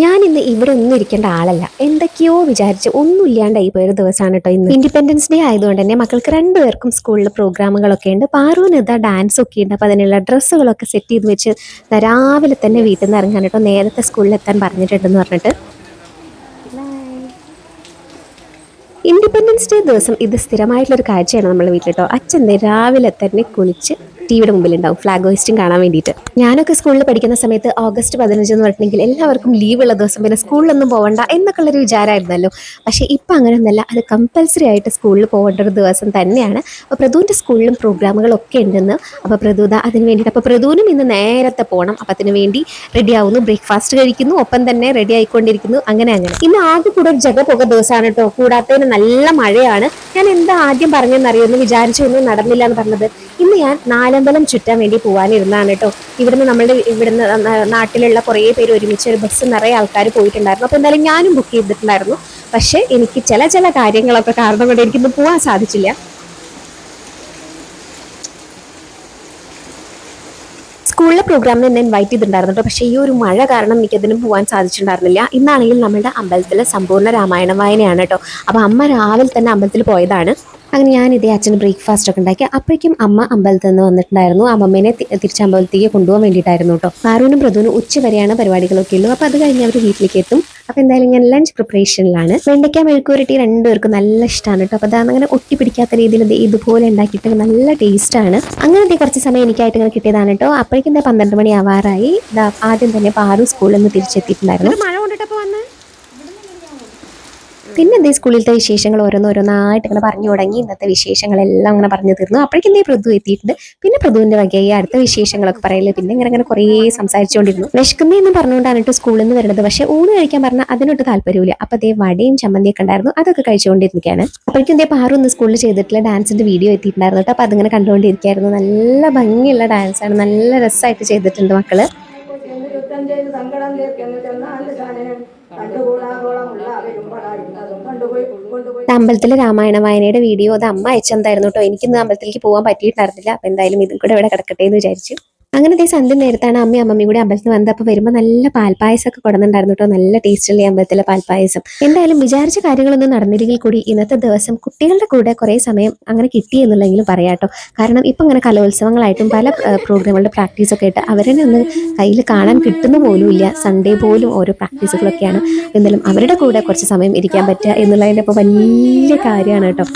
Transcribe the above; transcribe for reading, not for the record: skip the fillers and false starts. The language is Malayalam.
ഞാൻ ഇന്ന് ഇവിടെ ഒന്നും ഇരിക്കേണ്ട ആളല്ല, എന്തൊക്കെയോ വിചാരിച്ച് ഒന്നും ഇല്ലാണ്ടായി പോയൊരു ദിവസമാണ് കേട്ടോ ഇന്ന്. ഇൻഡിപെൻഡൻസ് ഡേ ആയതുകൊണ്ട് തന്നെ മക്കൾക്ക് രണ്ടുപേർക്കും സ്കൂളിൽ പ്രോഗ്രാമുകളൊക്കെ ഉണ്ട്. പാറുവിന് ഇതാ ഡാൻസ് ഒക്കെ ഉണ്ട്. അപ്പോൾ അതിനുള്ള ഡ്രസ്സുകളൊക്കെ സെറ്റ് ചെയ്ത് വെച്ച് രാവിലെ തന്നെ വീട്ടിൽ നിന്ന് ഇറങ്ങാൻ കേട്ടോ, നേരത്തെ സ്കൂളിൽ എത്താൻ പറഞ്ഞിട്ടുണ്ടെന്ന് പറഞ്ഞിട്ട്. ഇൻഡിപെൻഡൻസ് ഡേ ദിവസം ഇത് സ്ഥിരമായിട്ടുള്ളൊരു കാഴ്ചയാണ് നമ്മുടെ വീട്ടിൽ കേട്ടോ. അച്ഛൻ രാവിലെ തന്നെ കുളിച്ച് ടിവിയുടെ മുമ്പിലുണ്ടാവും ഫ്ലാഗ് ഹോയിസ്റ്റിംഗ് കാണാൻ വേണ്ടിയിട്ട്. ഞാനൊക്കെ സ്കൂളിൽ പഠിക്കുന്ന സമയത്ത് ഓഗസ്റ്റ് 15 എന്ന് പറഞ്ഞിട്ടുണ്ടെങ്കിൽ എല്ലാവർക്കും ലീവുള്ള ദിവസം, പിന്നെ സ്കൂളിലൊന്നും പോകണ്ട എന്നൊക്കെ ഉള്ളൊരു വിചാരമായിരുന്നല്ലോ. പക്ഷേ ഇപ്പം അങ്ങനെയൊന്നല്ല, അത് കമ്പൽസറി ആയിട്ട് സ്കൂളിൽ പോകേണ്ട ഒരു ദിവസം തന്നെയാണ്. അപ്പോൾ പ്രദൂൻ്റെ സ്കൂളിലും പ്രോഗ്രാമുകളൊക്കെ ഉണ്ടെന്ന്. അപ്പോൾ പ്രദൂത അതിന് വേണ്ടിയിട്ട്, അപ്പോൾ പ്രദൂനും ഇന്ന് നേരത്തെ പോകണം. അപ്പം അതിന് വേണ്ടി റെഡി ആവുന്നു, ബ്രേക്ക്ഫാസ്റ്റ് കഴിക്കുന്നു, ഒപ്പം തന്നെ റെഡി ആയിക്കൊണ്ടിരിക്കുന്നു. അങ്ങനെ ഇന്ന് ആകെ കൂടെ ഒരു ജഗപുക ദിവസമാണ് കേട്ടോ. കൂടാത്തതിന് നല്ല മഴയാണ്. ഞാൻ എന്താ ആദ്യം പറഞ്ഞെന്നറിയോ, ഒന്ന് വിചാരിച്ചൊന്നും നടന്നില്ല എന്ന് പറഞ്ഞത്. ഇന്ന് ഞാൻ നാലമ്പലം ചുറ്റാൻ വേണ്ടി പോകാനിരുന്നതാണ് കേട്ടോ. ഇവിടുന്ന് നാട്ടിലുള്ള കുറേ പേര് ഒരുമിച്ച് ഒരു ബസ് നിറയെ ആൾക്കാർ പോയിട്ടുണ്ടായിരുന്നു. അപ്പോൾ എന്തായാലും ഞാനും ബുക്ക് ചെയ്തിട്ടുണ്ടായിരുന്നു. പക്ഷേ എനിക്ക് ചില കാര്യങ്ങളൊക്കെ കാരണം കൊണ്ട് എനിക്കിന്ന് പോകാൻ സാധിച്ചില്ല. സ്കൂളിലെ പ്രോഗ്രാമിന് എന്നെ ഇൻവൈറ്റ് ചെയ്തിട്ടുണ്ടായിരുന്നു കേട്ടോ. പക്ഷേ ഈ ഒരു മഴ കാരണം എനിക്കതിനും പോകാൻ സാധിച്ചിട്ടുണ്ടായിരുന്നില്ല. ഇന്നാണെങ്കിൽ നമ്മുടെ അമ്പലത്തിലെ സമ്പൂർണ്ണ രാമായണ വായനയാണ് കേട്ടോ. അപ്പോൾ അമ്മ രാവിലെ തന്നെ അമ്പലത്തിൽ പോയതാണ്. അങ്ങനെ ഞാൻ ഇതേ അച്ഛന് ബ്രേക്ക്ഫാസ്റ്റ് ഒക്കെ ഉണ്ടാക്കി. അപ്പോഴേക്കും അമ്മ അമ്പലത്തിൽ നിന്ന് വന്നിട്ടുണ്ടായിരുന്നു. അമ്മമ്മേനെ തിരിച്ച് അമ്പലത്തേക്ക് കൊണ്ടുപോകാൻ വേണ്ടിയിട്ടായിരുന്നു കേട്ടോ. പാറുവിനും പ്രദൂനും ഉച്ച വരെയാണ് പരിപാടികളൊക്കെ ഉള്ളൂ. അപ്പോൾ അത് കഴിഞ്ഞ് അവർ വീട്ടിലേക്ക് എത്തും. അപ്പോൾ എന്തായാലും ഞാൻ ലഞ്ച് പ്രിപ്പറേഷനിലാണ്. വെണ്ടയ്ക്ക മെഴുക്കുവരട്ടി രണ്ടുപേർക്കും നല്ല ഇഷ്ടമാണ് കേട്ടോ. അപ്പോൾ അതാണ് അങ്ങനെ ഒട്ടിപ്പിടിക്കാത്ത രീതിയിൽ ഇതുപോലെ ഉണ്ടാക്കിയിട്ട് നല്ല ടേസ്റ്റാണ്. അങ്ങനത്തെ കുറച്ച് സമയം എനിക്കായിട്ട് ഇങ്ങനെ കിട്ടിയതാണ് കേട്ടോ. അപ്പോഴേക്കും 12 മണി ആവാറായി. ആദ്യം തന്നെ പാറു സ്കൂളിൽ നിന്ന് തിരിച്ചെത്തിയിട്ടുണ്ടായിരുന്നു. മഴ കൊണ്ടിട്ടപ്പോൾ വന്ന് പിന്നെ എന്തേ സ്കൂളിലത്തെ വിശേഷങ്ങൾ ഓരോന്നായിട്ട് ഇങ്ങനെ പറഞ്ഞു തുടങ്ങി. ഇന്നത്തെ വിശേഷങ്ങളെല്ലാം അങ്ങനെ പറഞ്ഞു തീർന്നു. അപ്പോഴേക്കും എന്തേ പ്രദു എത്തിയിട്ടുണ്ട്. പിന്നെ പ്രദുവിന്റെ വകയായി അടുത്ത വിശേഷങ്ങളൊക്കെ പറയല്ലേ. പിന്നെ ഇങ്ങനെ കുറേ സംസാരിച്ചുകൊണ്ടിരുന്നു. വിശക്കുന്നതെന്ന് പറഞ്ഞുകൊണ്ടാണ് കേട്ടോ സ്കൂളിൽ നിന്ന് വരുന്നത്. പക്ഷേ ഊണ് കഴിക്കാൻ പറഞ്ഞാൽ അതിനൊട്ട് താല്പര്യമില്ല. അപ്പോൾ അതേ വടയും ചമ്മന്തിയൊക്കെ ഉണ്ടായിരുന്നു, അതൊക്കെ കഴിച്ചുകൊണ്ടിരിക്കുകയാണ്. അപ്പോഴേക്കും എന്തേ പാറു ഒന്ന് സ്കൂളിൽ ചെയ്തിട്ടുള്ള ഡാൻസിന്റെ വീഡിയോ എത്തിയിട്ടുണ്ടായിരുന്നു കേട്ടോ. അപ്പോൾ അതിങ്ങനെ കണ്ടുകൊണ്ടിരിക്കുകയായിരുന്നു. നല്ല ഭംഗിയുള്ള ഡാൻസാണ്, നല്ല രസമായിട്ട് ചെയ്തിട്ടുണ്ട് മക്കള്. അമ്പലത്തിലെ രാമായണ വായനയുടെ വീഡിയോ അത് അമ്മ അയച്ചെന്തായിരുന്നു കേട്ടോ. എനിക്കിന്ന് അമ്പലത്തിലേക്ക് പോകാൻ പറ്റിയിട്ടുണ്ടായിരുന്നില്ല. അപ്പൊ എന്തായാലും ഇതും കൂടെ ഇവിടെ കിടക്കട്ടെ എന്ന് വിചാരിച്ചു. അങ്ങനത്തെ സന്ധ്യ നേരത്താണ് അമ്മയും കൂടി അമ്പലത്തിൽ വന്നത്. അപ്പോൾ വരുമ്പോൾ നല്ല പാൽപ്പായസമൊക്കെ കൊടുക്കുന്നുണ്ടായിരുന്നു കേട്ടോ. നല്ല ടേസ്റ്റുള്ള അമ്പലത്തിലെ പാൽപ്പായസം. എന്തായാലും വിചാരിച്ച കാര്യങ്ങളൊന്നും നടന്നില്ലെങ്കിൽ കൂടി ഇന്നത്തെ ദിവസം കുട്ടികളുടെ കൂടെ കുറേ സമയം അങ്ങനെ കിട്ടി എന്നുള്ളതെങ്കിലും പറയാം കേട്ടോ. കാരണം ഇപ്പം അങ്ങനെ കലോത്സവങ്ങളായിട്ടും പല പ്രോഗ്രാമുകളുടെ പ്രാക്ടീസൊക്കെ ആയിട്ട് അവരെ ഒന്ന് കയ്യിൽ കാണാൻ കിട്ടുന്ന പോലും ഇല്ല. സൺഡേ പോലും ഓരോ പ്രാക്ടീസുകളൊക്കെയാണ്. എന്നാലും അവരുടെ കൂടെ കുറച്ച് സമയം ഇരിക്കാൻ പറ്റുക എന്നുള്ളതിൻ്റെ ഇപ്പോൾ വലിയ കാര്യമാണ് കേട്ടോ.